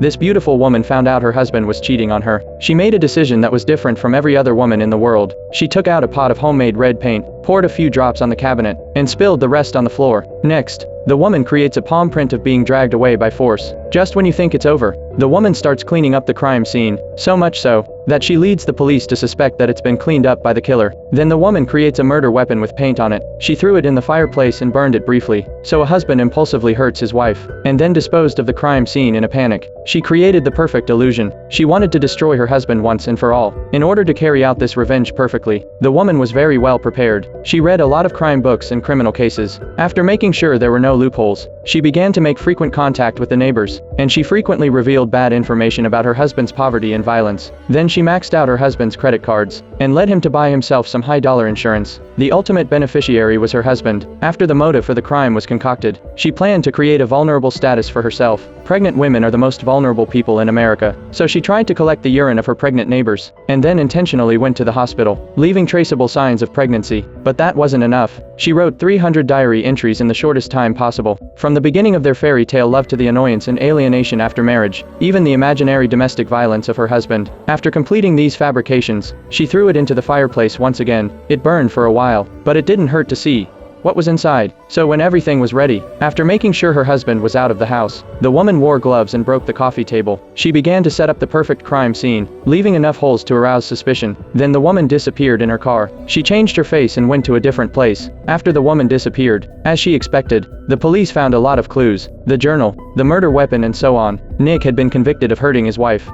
This beautiful woman found out her husband was cheating on her. She made a decision that was different from every other woman in the world. She took out a pot of homemade red paint, poured a few drops on the cabinet, and spilled the rest on the floor. Next, the woman creates a palm print of being dragged away by force. Just when you think it's over, the woman starts cleaning up the crime scene, so much so that she leads the police to suspect that it's been cleaned up by the killer. Then the woman creates a murder weapon with paint on it. She threw it in the fireplace and burned it briefly, so a husband impulsively hurts his wife, and then disposed of the crime scene in a panic. She created the perfect illusion. She wanted to destroy her husband once and for all. In order to carry out this revenge perfectly, the woman was very well prepared. She read a lot of crime books and criminal cases. After making sure there were no loopholes, she began to make frequent contact with the neighbors, and she frequently revealed bad information about her husband's poverty and violence. Then she maxed out her husband's credit cards, and led him to buy himself some high-dollar insurance. The ultimate beneficiary was her husband. After the motive for the crime was concocted, she planned to create a vulnerable status for herself. Pregnant women are the most vulnerable people in America, so she tried to collect the urine of her pregnant neighbors, and then intentionally went to the hospital, leaving traceable signs of pregnancy. But that wasn't enough. She wrote 300 diary entries in the shortest time possible. From the beginning of their fairy tale love to the annoyance and alienation after marriage, even the imaginary domestic violence of her husband. After completing these fabrications, she threw it into the fireplace once again. It burned for a while, but it didn't hurt to see what was inside. So when everything was ready, after making sure her husband was out of the house, the woman wore gloves and broke the coffee table. She began to set up the perfect crime scene, leaving enough holes to arouse suspicion. Then the woman disappeared in her car. She changed her face and went to a different place. After the woman disappeared, as she expected, the police found a lot of clues: the journal, the murder weapon, and so on. Nick had been convicted of hurting his wife.